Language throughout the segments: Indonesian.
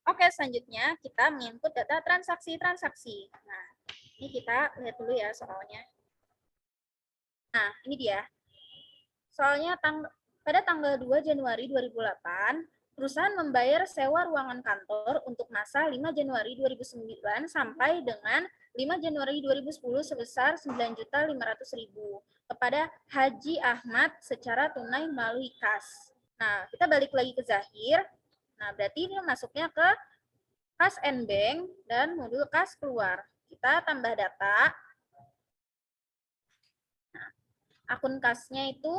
Oke, selanjutnya kita menginput data transaksi-transaksi. Nah, ini kita lihat dulu ya soalnya. Nah, ini dia. Soalnya pada tanggal 2 Januari 2008, perusahaan membayar sewa ruangan kantor untuk masa 5 Januari 2009 sampai dengan 5 Januari 2010 sebesar 9.500.000 kepada Haji Ahmad secara tunai melalui kas. Nah, kita balik lagi ke Zahir. Nah, berarti ini masuknya ke kas and bank dan modul kas keluar. Kita tambah data. Nah, akun kasnya itu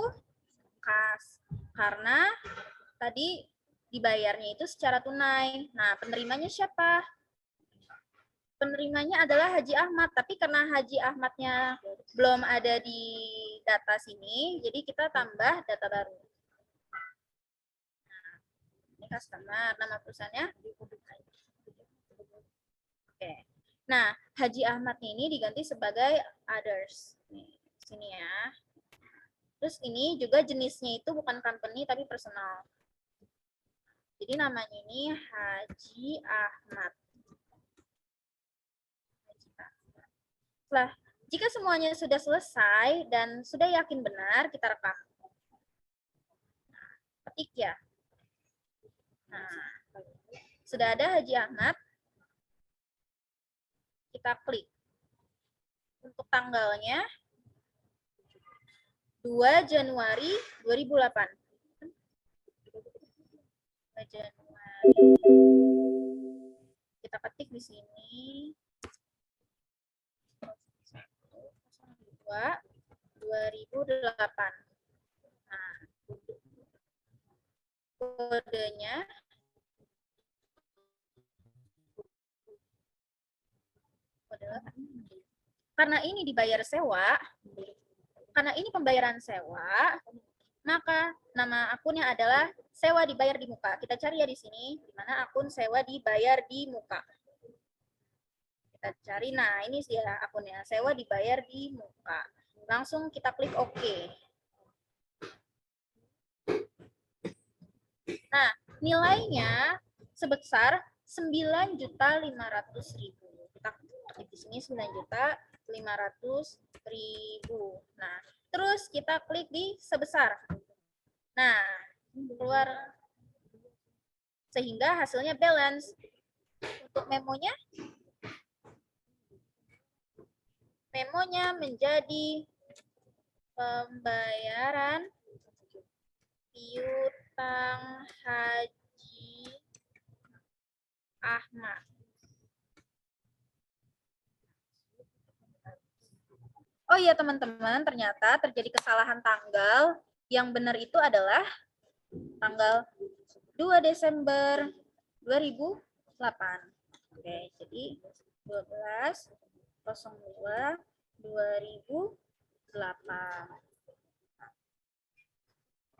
kas karena tadi dibayarnya itu secara tunai. Nah, penerimanya siapa? Penerimanya adalah Haji Ahmad, tapi karena Haji Ahmadnya belum ada di data sini, jadi kita tambah data baru. Nah, ini customer, nama perusahaannya. Oke. Nah, Haji Ahmad ini diganti sebagai others. Nih, sini ya. Terus ini juga jenisnya itu bukan company tapi personal. Jadi namanya ini Haji Ahmad. Setelah jika semuanya sudah selesai dan sudah yakin benar, kita rekam. Ketik ya. Nah, sudah ada Haji Ahmad. Kita klik. Untuk tanggalnya 2 Januari 2008. 2 Januari. Kita ketik di sini. 2008. Nah, kodenya karena ini dibayar sewa, karena ini pembayaran sewa, maka nama akunnya adalah sewa dibayar di muka. Kita cari ya di sini, di mana akun sewa dibayar di muka. Kita cari, nah ini dia akunnya, sewa dibayar di muka. Langsung kita klik OK. Nah, nilainya sebesar 9.500.000. Kita klik di sini 9.500.000. Nah, terus kita klik di sebesar. Nah, keluar sehingga hasilnya balance. Untuk memonya menjadi pembayaran piutang Haji Ahmad. Oh iya teman-teman, ternyata terjadi kesalahan tanggal. Yang benar itu adalah tanggal 2 Desember 2008. Oke, jadi 12/02/2008.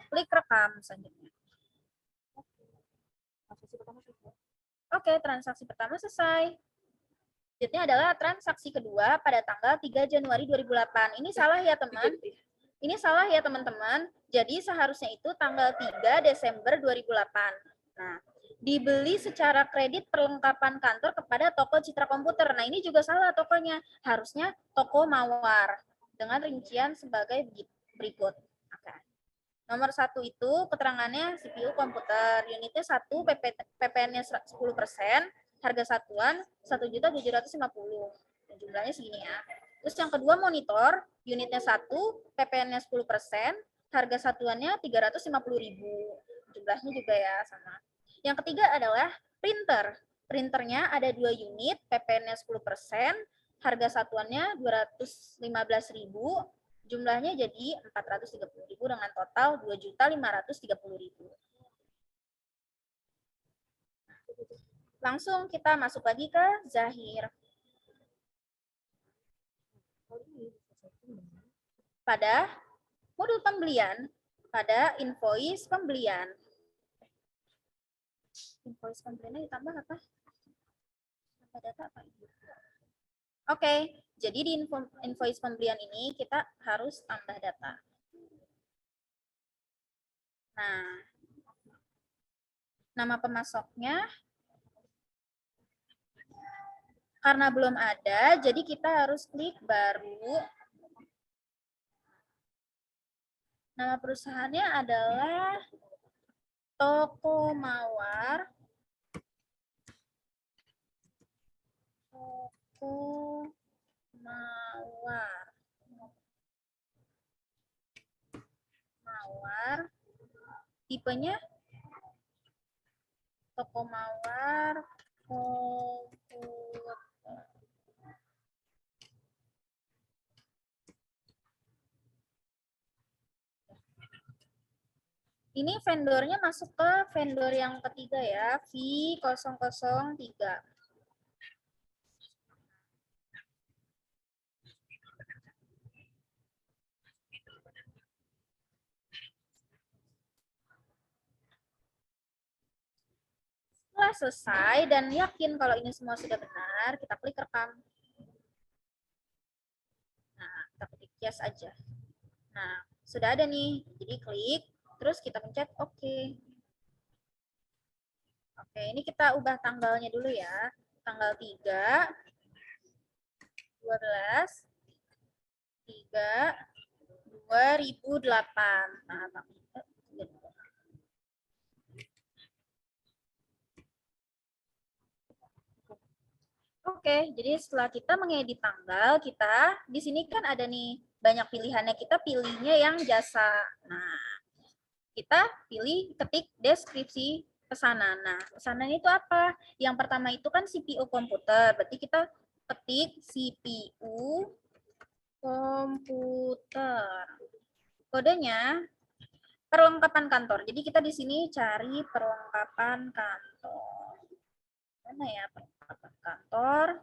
Klik rekam selanjutnya. Oke, transaksi pertama selesai. Selanjutnya adalah transaksi kedua pada tanggal 3 Januari 2008. Ini salah ya, teman. Ini salah ya, teman-teman. Jadi seharusnya itu tanggal 3 Desember 2008. Nah, dibeli secara kredit perlengkapan kantor kepada toko Citra Komputer. Nah, ini juga salah tokonya. Harusnya toko Mawar dengan rincian sebagai berikut. Oke. Nomor 1 itu keterangannya CPU komputer, unitnya 1, PPN-nya 10%, harga satuan 1.750.000. Jumlahnya segini ya. Terus yang kedua monitor, unitnya 1, PPN-nya 10%, harga satuannya 350.000. Jumlahnya juga ya sama. Yang ketiga adalah printer. Printernya ada 2 unit, PPN-nya 10%, harga satuannya 215.000. Jumlahnya jadi 430.000 dengan total 2.530.000. Langsung kita masuk lagi ke Zahir. Pada modul pembelian, pada invoice pembelian. Invoice pembeliannya ditambah apa? Tambah data apa? Oke, jadi di invoice pembelian ini kita harus tambah data. Nah, nama pemasoknya Karena belum ada, jadi kita harus klik baru. Nama perusahaannya adalah Toko Mawar. Toko Mawar. Mawar. Tipenya Toko Mawar komputer. Ini vendornya masuk ke vendor yang ketiga ya, V003. Setelah selesai dan yakin kalau ini semua sudah benar, kita klik rekam. Nah, kita klik yes aja. Nah, sudah ada nih. Jadi klik, terus kita pencet OK. Oke, ini kita ubah tanggalnya dulu ya. Tanggal 3, 12, 3, 2008. Nah, Oke, jadi setelah kita mengedit tanggal, kita di sini kan ada nih banyak pilihannya. Kita pilihnya yang jasa. Nah, kita pilih ketik deskripsi pesanan. Nah, pesanan itu apa? Yang pertama itu kan CPU komputer. Berarti kita ketik CPU komputer. Kodenya perlengkapan kantor. Jadi kita di sini cari perlengkapan kantor. Mana ya perlengkapan kantor?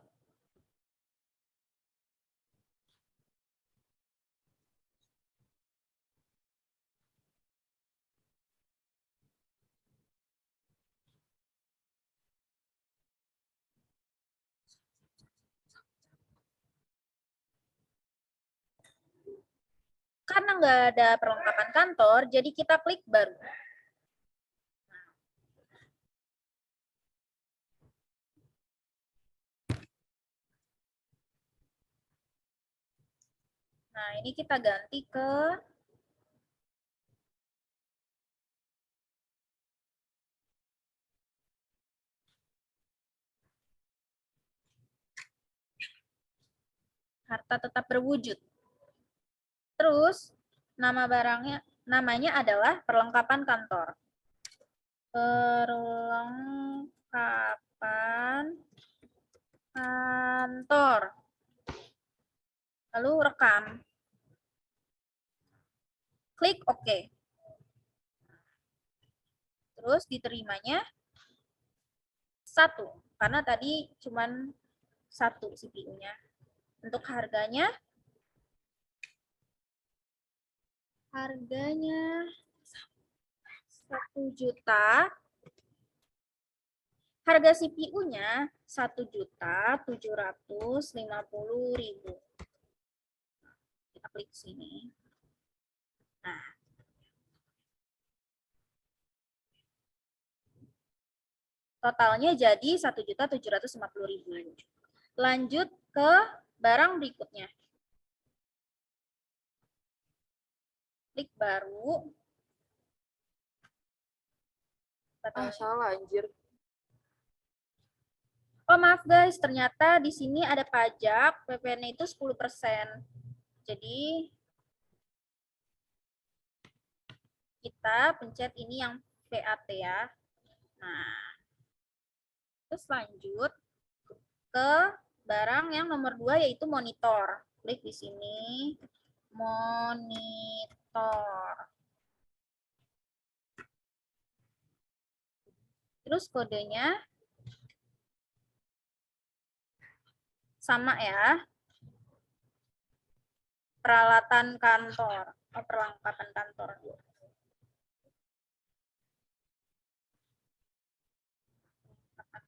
Karena nggak ada perlengkapan kantor, jadi kita klik baru. Nah, ini kita ganti ke harta tetap berwujud. Terus, namanya adalah perlengkapan kantor. Perlengkapan kantor. Lalu rekam. Klik OK. Terus diterimanya 1, karena tadi cuman 1 CPU-nya. Untuk harganya 1 juta. Harga CPU-nya 1.750.000. Kita klik sini. Nah, totalnya jadi 1.750.000. Lanjut ke barang berikutnya. Klik baru. Salah anjir. Oh maaf guys, ternyata di sini ada pajak, PPN itu 10%. Jadi kita pencet ini yang VAT ya. Nah, terus lanjut ke barang yang nomor 2 yaitu monitor. Klik di sini, monitor. Terus kodenya sama ya. Peralatan kantor, perlengkapan kantor.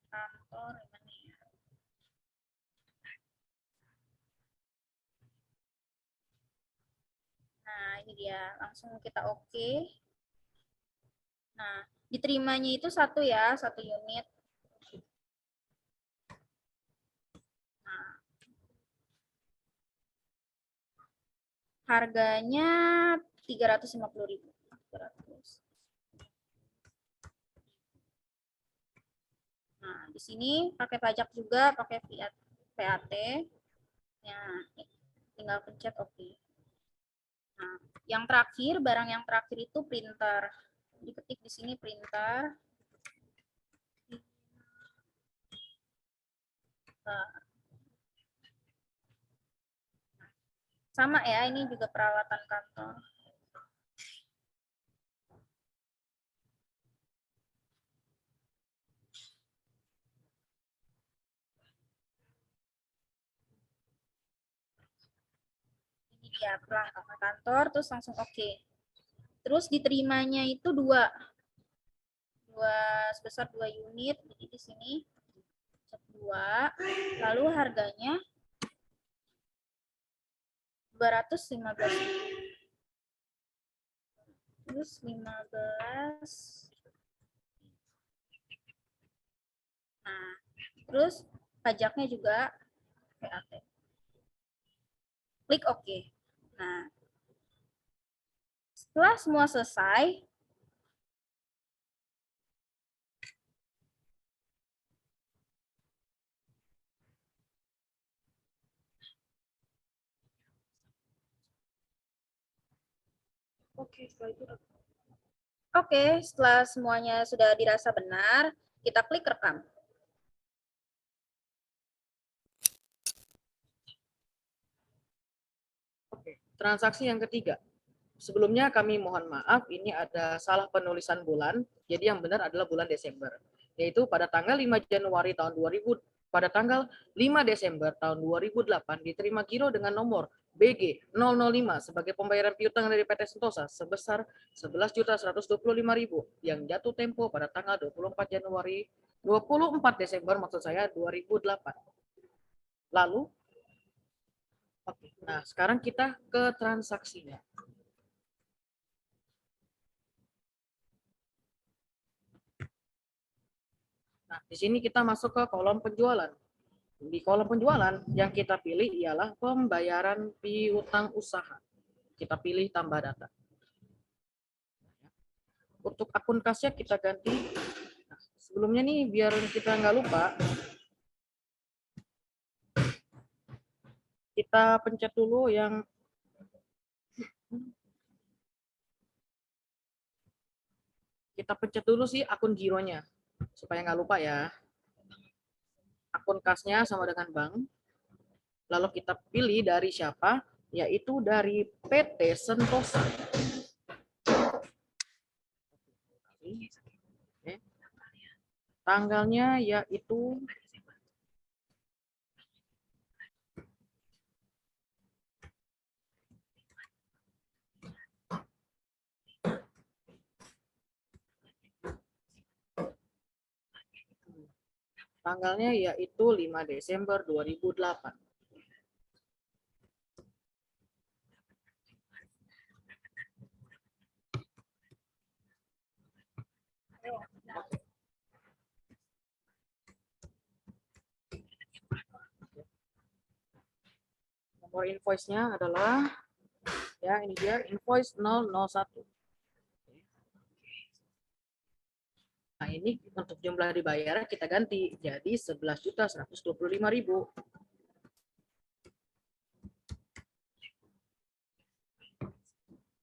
Kantor ini ya. Nah, ini dia. Langsung kita oke. Nah, diterimanya itu 1 ya, 1 unit. Harganya 350.000. 300. Nah, di sini pakai pajak juga, pakai VAT. Ya, tinggal pencet oke. Nah, yang terakhir, barang yang terakhir itu printer. Diketik di sini printer. Sama ya, ini juga peralatan kantor. Ini dia peralatan kantor, terus langsung oke. Terus diterimanya itu dua sebesar 2 unit. Jadi di sini 2. Lalu harganya 215. Terus 15. Nah, terus pajaknya juga VAT. Klik oke. Nah, setelah semua selesai, oke, setelah semuanya sudah dirasa benar, kita klik rekam. Oke, transaksi yang ketiga. Sebelumnya kami mohon maaf, ini ada salah penulisan bulan. Jadi yang benar adalah bulan Desember. Yaitu pada tanggal 5 Januari tahun 2000, pada tanggal 5 Desember tahun 2008 diterima giro dengan nomor BG 005 sebagai pembayaran piutang dari PT Sentosa sebesar 11.125.000 yang jatuh tempo pada tanggal 24 Desember maksud saya 2008. Lalu oke, nah sekarang kita ke transaksinya. Nah, di sini kita masuk ke kolom penjualan. Di kolom penjualan yang kita pilih ialah pembayaran piutang usaha. Kita pilih tambah data. Untuk akun kasnya kita ganti. Nah, sebelumnya nih biar kita nggak lupa, kita pencet dulu yang sih akun gironya supaya nggak lupa ya. Akun kasnya sama dengan bank. Lalu kita pilih dari siapa, yaitu dari PT Sentosa. Tanggalnya yaitu tanggalnya yaitu 5 Desember 2008. Nomor invoice-nya adalah ya ini dia invoice 001. Nah, ini untuk jumlah dibayar kita ganti jadi 11.125.000.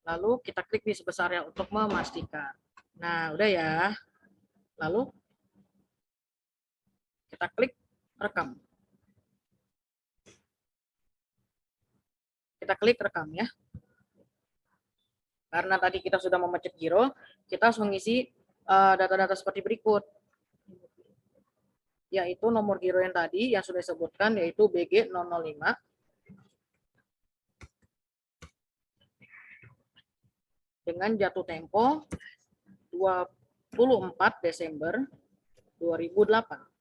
Lalu kita klik di sebesarnya untuk memastikan. Nah, udah ya. Lalu kita klik rekam. Kita klik rekam ya. Karena tadi kita sudah memencet giro, kita harus mengisi data-data seperti berikut. Yaitu nomor giro yang tadi yang sudah disebutkan yaitu BG 005. Dengan jatuh tempo 24 Desember 2008.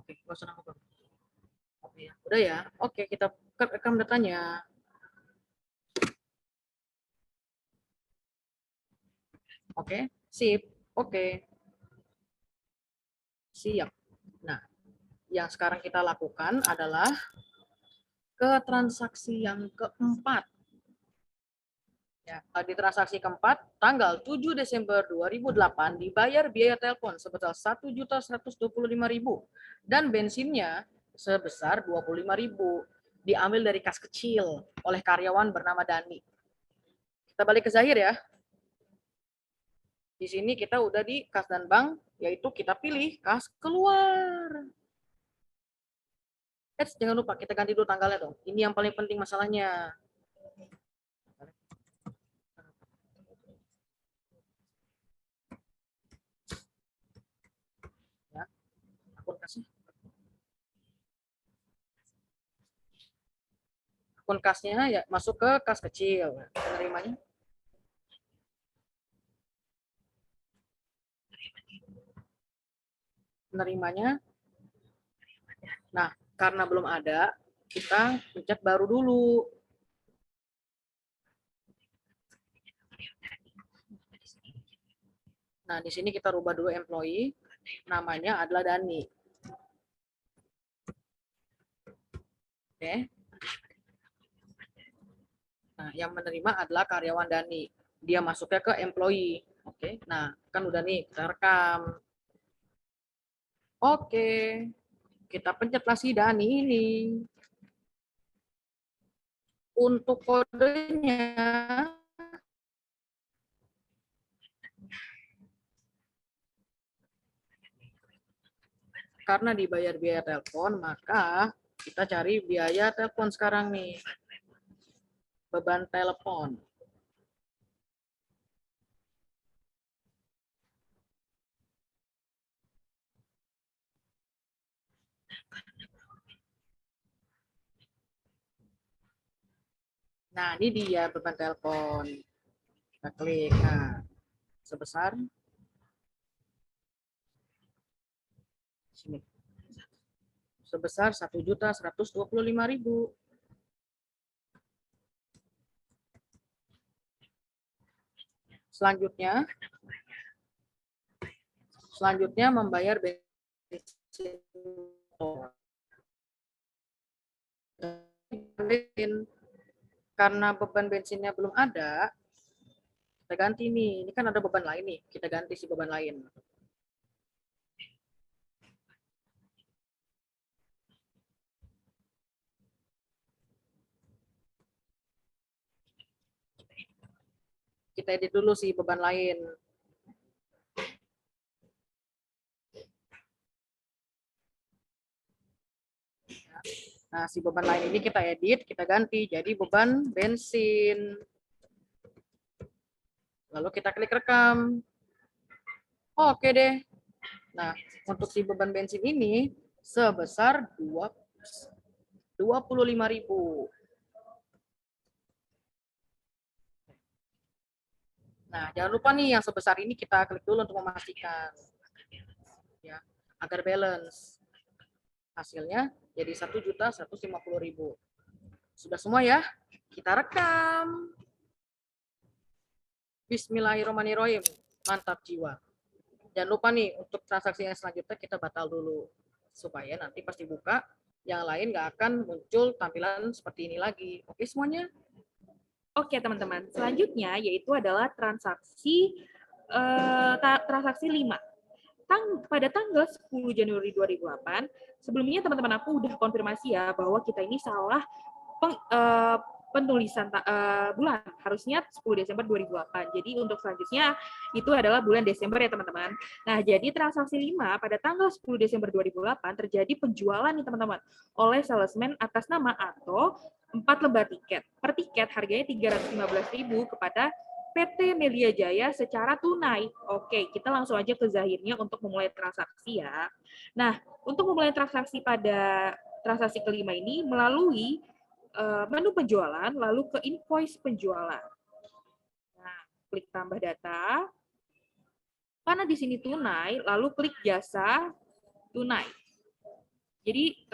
Oke, nggak usah nambah. Oke, ya. Udah ya. Oke, kita rekam datanya. Oke, sip. Oke. Siap. Nah, yang sekarang kita lakukan adalah ke transaksi yang keempat. Ya, di transaksi keempat, tanggal 7 Desember 2008 dibayar biaya telepon sebesar 1.125.000 dan bensinnya sebesar 25.000 diambil dari kas kecil oleh karyawan bernama Dani. Kita balik ke Zahir ya. Di sini kita udah di kas dan bank, yaitu kita pilih kas keluar. Jangan lupa kita ganti dulu tanggalnya dong. Ini yang paling penting masalahnya. Ya, akun kasnya. Akun kasnya ya masuk ke kas kecil. Penerimanya. Penerimanya. Nah, karena belum ada, kita pencet baru dulu. Nah, di sini kita rubah dulu employee, namanya adalah Dani. Oke. Nah, yang menerima adalah karyawan Dani. Dia masuknya ke employee. Oke. Nah, kan udah nih, kita rekam. Oke. Kita pencetlah si Dani ini. Untuk kodenya, karena dibayar biaya telepon, maka kita cari biaya telepon sekarang nih. Beban telepon. Nah, ini dia beban telepon. Kita klik. Nah, sebesar sini. Sebesar 1.125.000. Selanjutnya membayar bensin. Karena beban bensinnya belum ada, kita ganti nih. Ini kan ada beban lain nih. Kita ganti si beban lain. Kita edit dulu si beban lain. Nah, si beban lain ini kita edit, kita ganti jadi beban bensin. Lalu kita klik rekam. Oke deh. Nah, untuk si beban bensin ini sebesar 25.000. Nah, jangan lupa nih yang sebesar ini kita klik dulu untuk memastikan. Ya, agar balance. Hasilnya jadi 1.150.000. Sudah semua ya? Kita rekam. Bismillahirrahmanirrahim. Mantap jiwa. Jangan lupa nih untuk transaksi yang selanjutnya kita batal dulu. Supaya nanti pas dibuka yang lain nggak akan muncul tampilan seperti ini lagi. Oke semuanya? Oke teman-teman, selanjutnya yaitu adalah transaksi 5. Pada tanggal 10 Januari 2008, sebelumnya teman-teman aku udah konfirmasi ya bahwa kita ini salah penulisan bulan, harusnya 10 Desember 2008. Jadi untuk selanjutnya itu adalah bulan Desember ya teman-teman. Nah, jadi transaksi 5 pada tanggal 10 Desember 2008 terjadi penjualan nih teman-teman oleh salesman atas nama Ato 4 lembar tiket. Per tiket harganya 315.000 kepada PT Melia Jaya secara tunai. Oke, kita langsung aja ke Zahirnya untuk memulai transaksi ya. Nah, untuk memulai transaksi pada transaksi kelima ini melalui menu penjualan, lalu ke invoice penjualan. Nah, klik tambah data. Karena di sini tunai, lalu klik jasa tunai. Jadi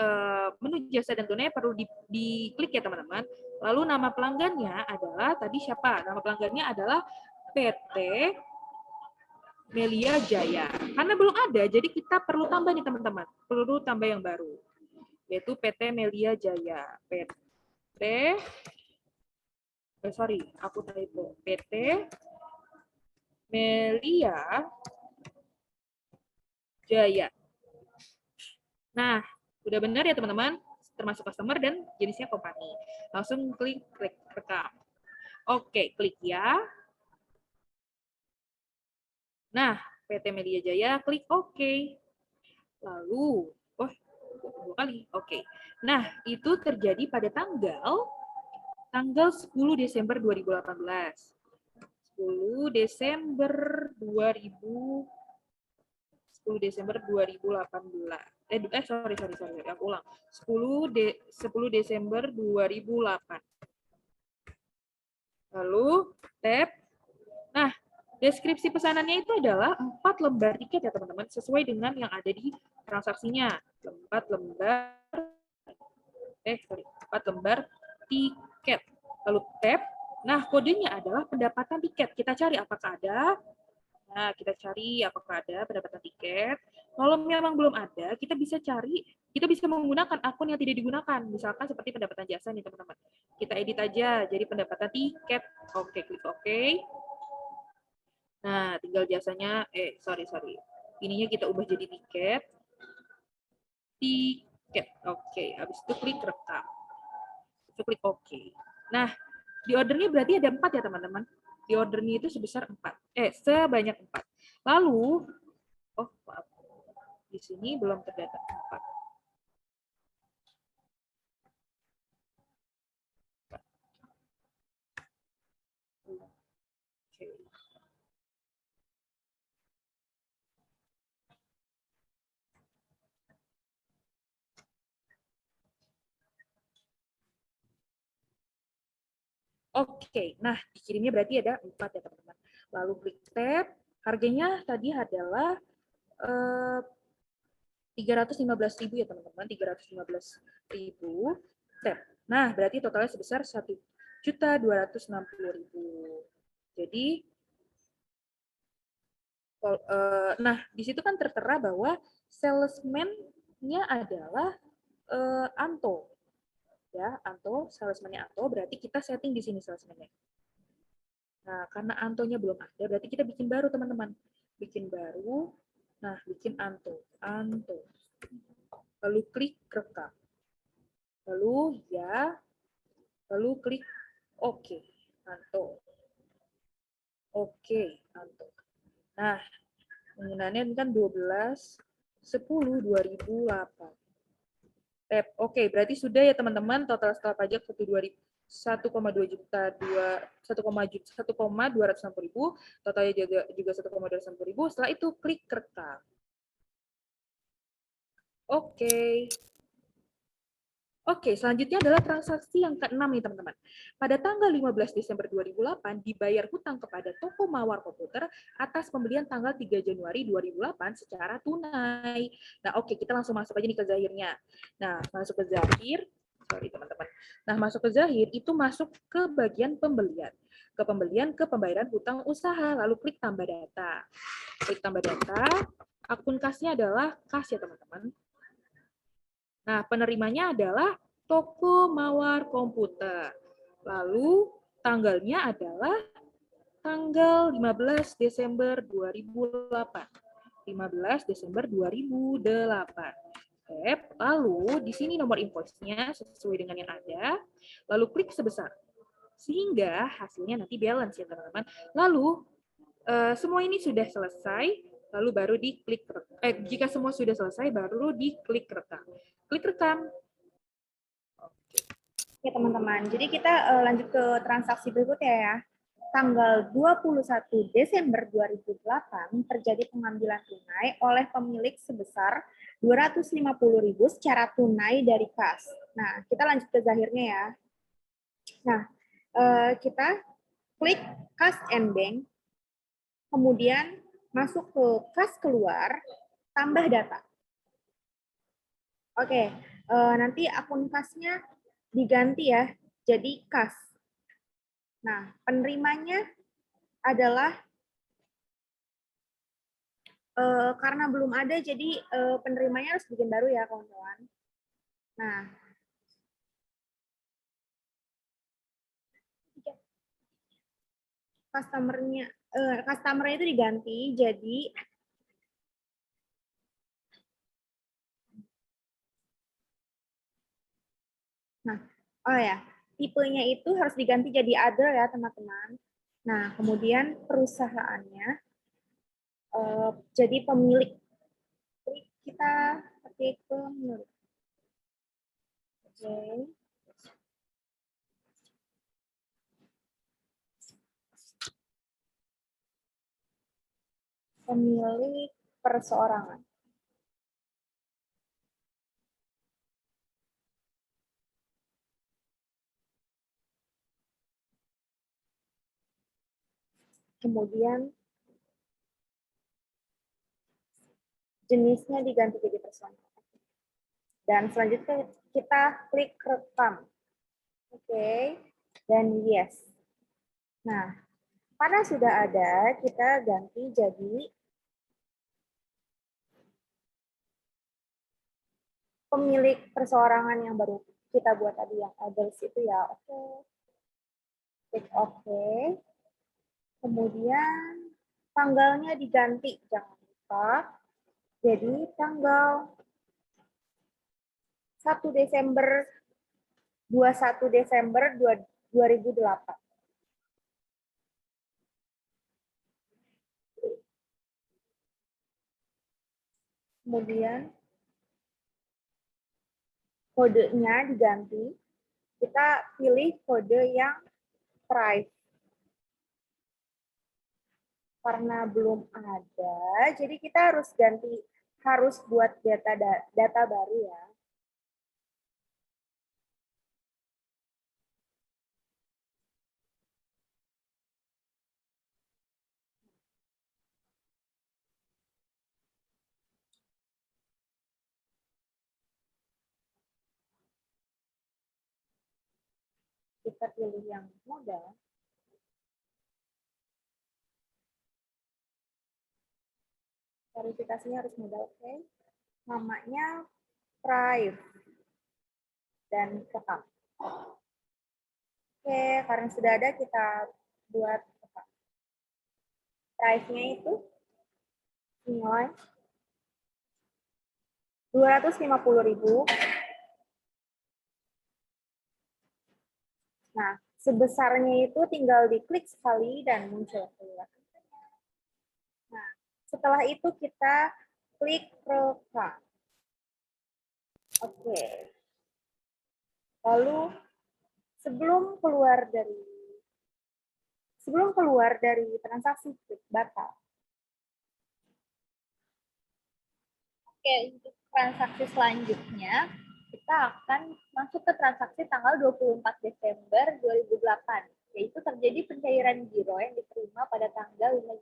menu jasa dan tunai perlu diklik ya teman-teman. Lalu nama pelanggannya adalah tadi siapa? Nama pelanggannya adalah PT Melia Jaya. Karena belum ada, jadi kita perlu tambah nih teman-teman. Perlu tambah yang baru. Yaitu PT Melia Jaya. Aku typo. PT Melia Jaya. Nah, udah benar ya teman-teman, termasuk customer dan jenisnya company. Langsung klik rekam. Oke, klik ya. Nah, PT Media Jaya, klik OK. Lalu, dua kali, oke. Nah, itu terjadi pada tanggal 10 Desember 2018. 10 Desember 2018. Aku ulang. 10 Desember 2008. Lalu tab. Nah, deskripsi pesanannya itu adalah 4 lembar tiket ya teman-teman, sesuai dengan yang ada di transaksinya. 4 lembar tiket. Lalu tab. Nah, kodenya adalah pendapatan tiket. Kita cari apakah ada. Nah, kita cari apakah ada pendapatan tiket. Kalau memang belum ada, kita bisa menggunakan akun yang tidak digunakan. Misalkan seperti pendapatan jasa nih teman-teman. Kita edit aja jadi pendapatan tiket. Oke, klik oke. Nah, tinggal jasanya, ininya kita ubah jadi tiket. Oke, habis itu klik rekam. Klik oke. Nah, di ordernya berarti ada 4 ya teman-teman. Di ordernya itu sebanyak 4. Lalu, maaf, di sini belum terdata 4. Oke, nah dikirimnya berarti ada 4 ya teman-teman. Lalu klik tab, harganya tadi adalah 315.000 ya teman-teman, 315.000 tab. Nah, berarti totalnya sebesar 1.260.000. Jadi, nah di situ kan tertera bahwa salesman-nya adalah Anto. Ya, Anto, salesman-nya Anto, berarti kita setting di sini salesman-nya. Nah, karena Antonya belum ada, berarti kita bikin baru, teman-teman. Bikin baru, nah, bikin Anto. Lalu klik rekam. Lalu ya, lalu klik OK, Anto. Oke, Anto. Nah, penggunaannya kan 12/10/2008. Oke, berarti sudah ya teman-teman, total setelah pajak 1,2 juta 1,260.000, totalnya juga 1,260.000. Setelah itu klik rekam. Oke, selanjutnya adalah transaksi yang ke-6 nih teman-teman. Pada tanggal 15 Desember 2008 dibayar hutang kepada toko Mawar Komputer atas pembelian tanggal 3 Januari 2008 secara tunai. Nah, oke, kita langsung masuk aja nih ke zahirnya. Nah, masuk ke zahir. Teman-teman. Nah, masuk ke zahir itu masuk ke bagian pembelian. Ke pembayaran hutang usaha, lalu klik tambah data. Klik tambah data, akun kasnya adalah kas ya teman-teman. Nah, penerimanya adalah toko Mawar Komputer. Lalu tanggalnya adalah tanggal 15 Desember 2008. 15 Desember 2008. Lalu di sini nomor invoice-nya sesuai dengan yang ada. Lalu klik sebesar. Sehingga hasilnya nanti balance ya teman-teman. Lalu semua ini sudah selesai. Lalu baru diklik jika semua sudah selesai baru diklik rekam. Klik rekam. Oke teman-teman, jadi kita lanjut ke transaksi berikutnya ya. Tanggal 21 Desember 2008 terjadi pengambilan tunai oleh pemilik sebesar 250.000 secara tunai dari kas. Nah, kita lanjut ke zahirnya ya. Nah, kita klik kas and bank, kemudian masuk ke kas keluar, tambah data. Oke, nanti akun kasnya diganti ya, jadi kas. Nah, penerimanya adalah karena belum ada, jadi penerimanya harus bikin baru ya, kawan-kawan. Nah, customer-nya itu diganti jadi oh ya, tipenya itu harus diganti jadi other ya, teman-teman. Nah, kemudian perusahaannya jadi pemilik. Jadi kita ketik pemilik. Oke. Pemilik perseorangan. Kemudian jenisnya diganti jadi personal. Dan selanjutnya kita klik rekam. Oke. Dan yes. Nah, karena sudah ada, kita ganti jadi pemilik perseorangan yang baru kita buat tadi, yang others itu ya. Oke. Klik oke. Kemudian tanggalnya diganti, jangan lupa. Jadi tanggal 1 Desember 21 Desember 2008. Kemudian kodenya diganti. Kita pilih kode yang private. Karena belum ada, jadi kita harus buat data baru ya. Kita pilih yang mudah. Verifikasinya harus mudah, oke. Namanya Prive dan tetap. Oke, karena sudah ada kita buat tetap. Prive-nya itu nilai 250.000. Nah, sebesarnya itu tinggal diklik sekali dan muncul keluar. Nah, setelah itu kita klik rekam. Oke. Lalu sebelum keluar dari transaksi, klik batal. Oke, untuk transaksi selanjutnya kita akan masuk ke transaksi tanggal 24 Desember 2008, yaitu terjadi pencairan giro yang diterima pada tanggal 5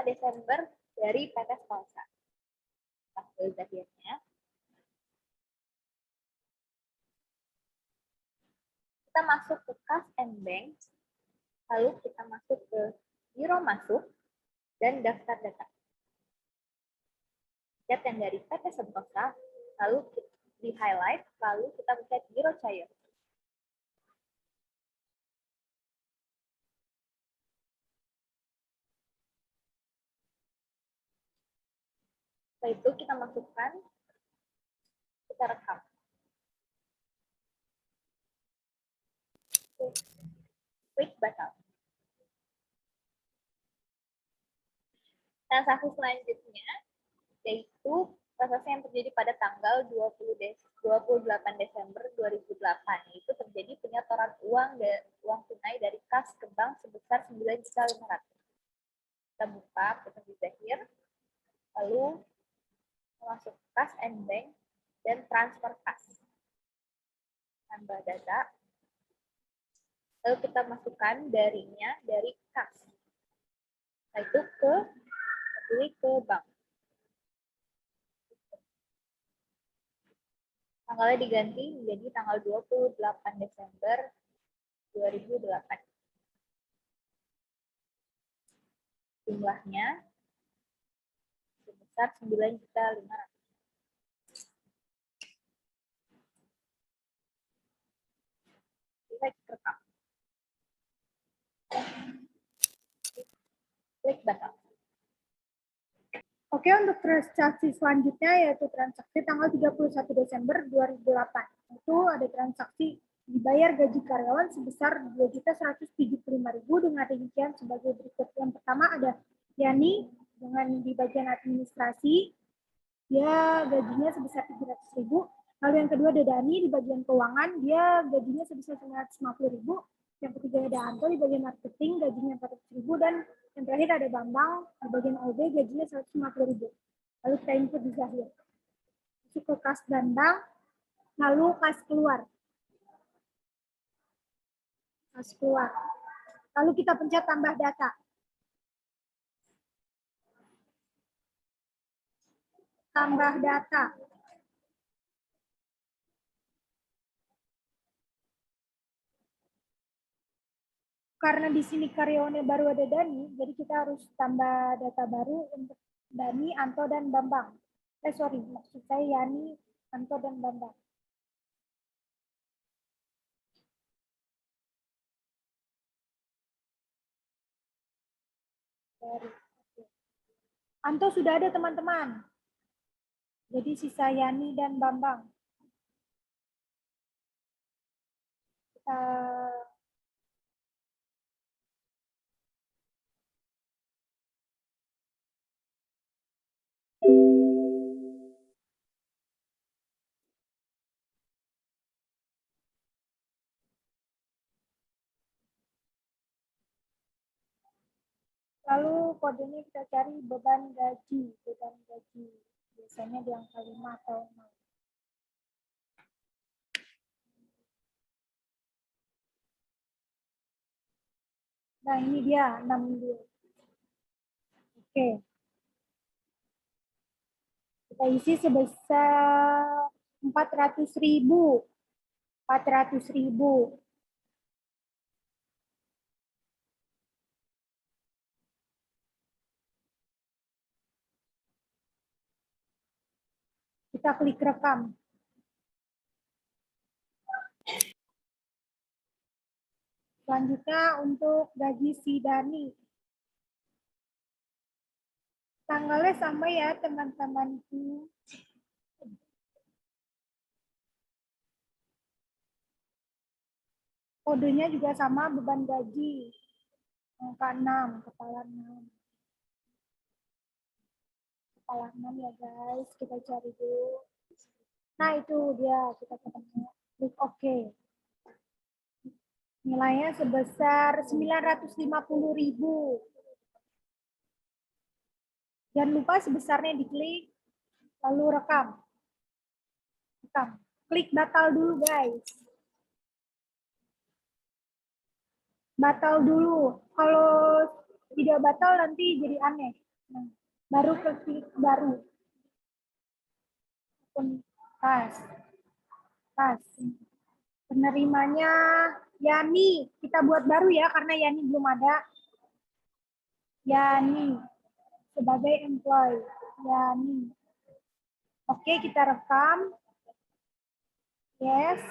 Desember dari PT Sponsor. Akhirnya kita masuk ke Cash and Bank, lalu kita masuk ke giro masuk dan daftar data. Lihat yang dari PT Sentosa, lalu di highlight, lalu kita pencet giro cair. Setelah itu kita masukkan, kita rekam. Klik batal. Transaksi selanjutnya yaitu transaksi yang terjadi pada tanggal 28 Desember 2008, yaitu terjadi penyetoran uang tunai dari kas ke bank sebesar 9.500.000. Kita buka aplikasi Zahir, lalu masuk Cash and Bank dan transfer kas. Tambah data, lalu kita masukkan darinya dari kas. Nah, itu pilih ke bank. Tanggalnya diganti menjadi tanggal 28 Desember 2008. Jumlahnya sebesar 9.500.000. Klik batal. Oke, untuk transaksi selanjutnya yaitu transaksi tanggal 31 Desember 2008. Itu ada transaksi dibayar gaji karyawan sebesar 2.175.000 dengan rincian sebagai berikut. Yang pertama ada Yani dengan di bagian administrasi, dia gajinya sebesar 300.000. Lalu yang kedua ada Dani di bagian keuangan, dia gajinya sebesar 950.000. Yang ketiga ada Anto di bagian marketing, gajinya 400.000. Dan yang terakhir ada Bambang di bagian OB, gajinya 150.000. Lalu kita input di Zahir. Masuk ke kas Bambang, lalu kas keluar. Kas keluar. Lalu kita pencet tambah data. Tambah data. Karena di sini karyawannya baru ada Dani, jadi kita harus tambah data baru untuk Dani, Anto, dan Bambang. Maksud saya Yani, Anto, dan Bambang. Anto sudah ada teman-teman. Jadi sisa Yani dan Bambang. Kita lalu kodenya kita cari beban gaji. Biasanya di angka 5 atau 6. Nah, ini dia 62. Oke. Kita isi sebesar 400.000. 400.000. Kita klik rekam. Selanjutnya untuk gaji si Dani. Tanggalnya sama ya teman-temanku. Kodenya juga sama, beban gaji. Angka 6, kepala 6. Kepala 6 ya guys, kita cari dulu. Nah itu dia, kita ketemu. Klik OK. Nilainya sebesar 950.000. Jangan lupa sebesarnya diklik, lalu rekam. Klik batal dulu guys. Batal dulu. Kalau tidak batal nanti jadi aneh. Nah, baru klik baru. Tas. Penerimanya Yani. Kita buat baru ya karena Yani belum ada. Yani sebagai employee. Yani. Oke, kita rekam. Yes.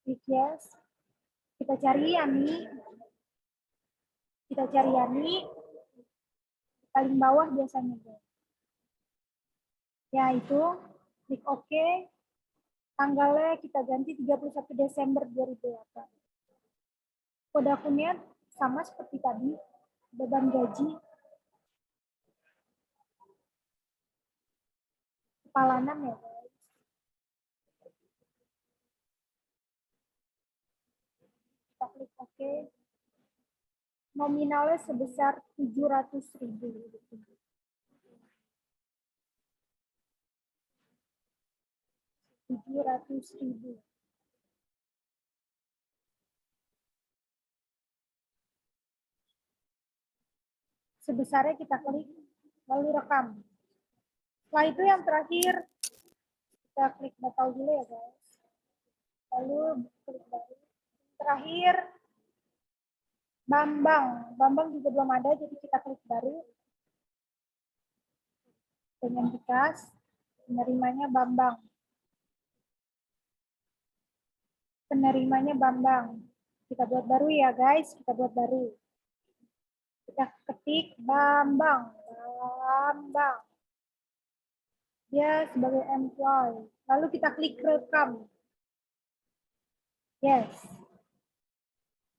Klik yes. Kita cari Yani. Paling bawah biasanya. Ya itu. Klik OK. Tanggalnya kita ganti 31 Desember 2008. Kode akunnya sama seperti tadi. Beban gaji. Kepala 6 ya guys. Kita klik OK. Nominalnya sebesar 700.000. Sebesarnya kita klik, lalu rekam. Setelah itu yang terakhir, kita klik batal dulu ya guys. Lalu klik baru. Terakhir, Bambang juga belum ada, jadi kita klik baru. Dengan dikas, penerimanya Bambang. Penerimanya Bambang. Kita buat baru ya guys, kita buat baru. Kita ketik Bambang. Bambang. Dia sebagai employee. Lalu kita klik rekam. Yes.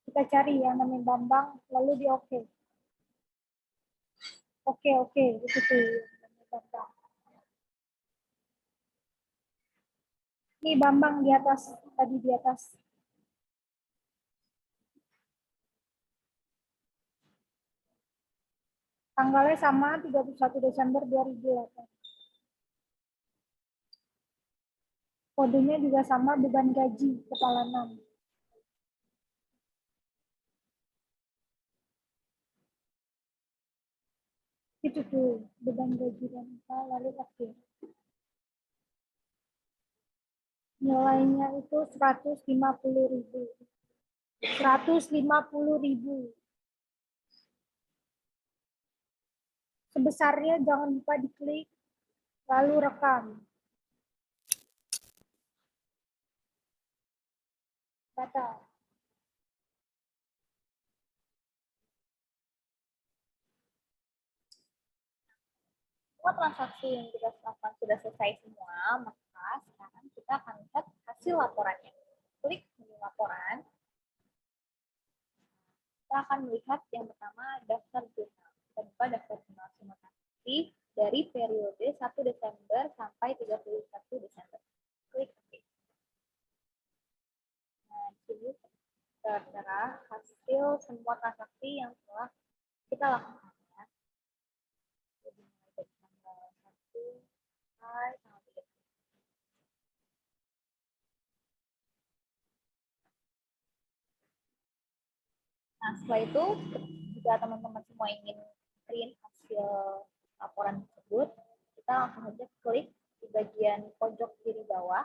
Kita cari yang namanya Bambang, lalu di oke. Oke, itu tuh yang namanya Bambang. Ini Bambang di atas, tadi di atas. Tanggalnya sama 31 Desember 2008. Kodenya juga sama, beban gaji kepala 6. Itu tuh beban gaji dan apa, lalu oke. Nilainya itu 150.000. 150.000. Sebesarnya jangan lupa diklik, lalu rekam. Batal. Semua transaksi yang kita lakukan sudah selesai semua, maka sekarang kita akan lihat hasil laporannya. Klik menu laporan. Kita akan melihat yang pertama daftar jurnal. Kita buka daftar jurnal semua transaksi dari periode 1 Desember sampai 31 Desember. Klik OK. Nah, di sini tertera hasil semua transaksi yang telah kita lakukan. Ya. Jadi mulai dari tanggal 1 sampai tanggal 3. Nah, setelah itu, jika teman-teman semua ingin print hasil laporan tersebut, kita langsung saja klik di bagian pojok kiri bawah.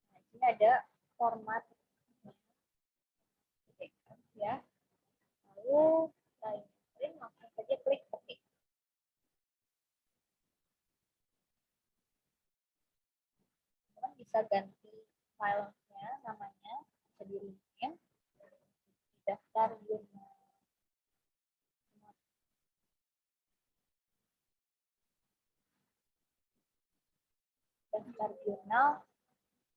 Nah, di sini ada format ya. Lalu kita ingin print, langsung saja klik OK. Teman bisa ganti filenya, namanya bisa di rename, daftar jurnal. Daftar jurnal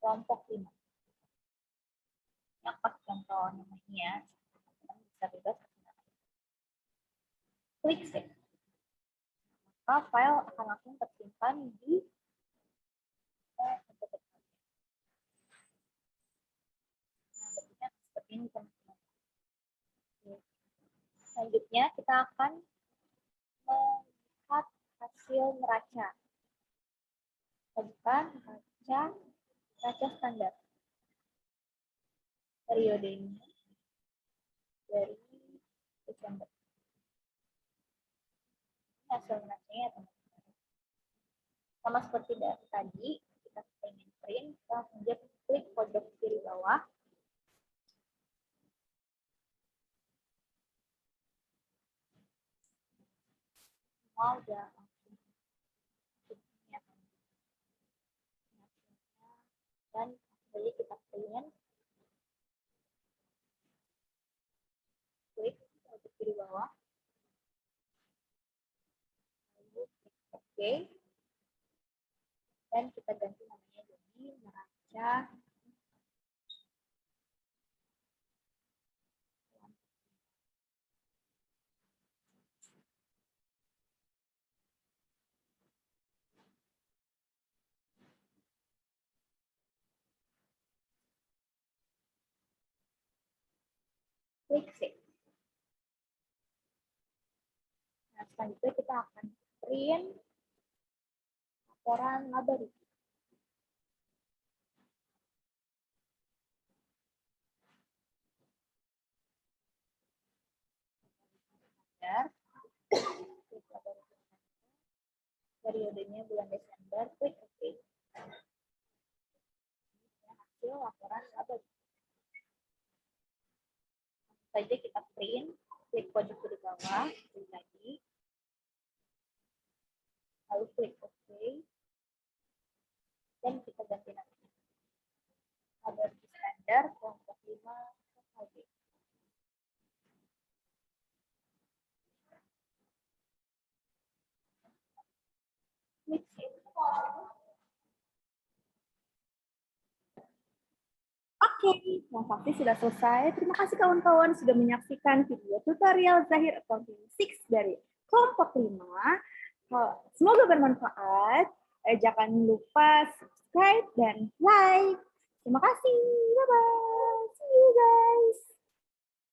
kelompok 5. Yang pas contoh namanya, teman bisa bebas. Klik save. Maka file akan langsung tersimpan di bentuknya seperti ini, teman-teman. Selanjutnya kita akan melihat hasil neraca. Kita buka neraca standar. Periode ini dari Desember. Ini hasil neracanya, teman-teman. Sama seperti dari tadi, kita ingin print, kita langsung klik pojok kiri bawah. Semua udah langsung dan jadi kita print. Klik pojok kiri bawah. Lalu klik OK. Dan kita ganti namanya jadi neraca klik save. Nah, selanjutnya kita akan print laporan laba rugi. Periodenya bulan Desember, klik OK. Hasil laporan laba rugi. Langsung saja kita print klik pojok kiri bawah, klik lagi, lalu klik OK, dan kita ganti nama. Aborsi standar kelompok 5 KKB. Klik save. Oke, transaksi sudah selesai. Terima kasih kawan-kawan sudah menyaksikan video tutorial Zahir Accounting 6 dari kelompok 5. Semoga bermanfaat. Jangan lupa subscribe dan like. Terima kasih. Bye-bye. See you guys.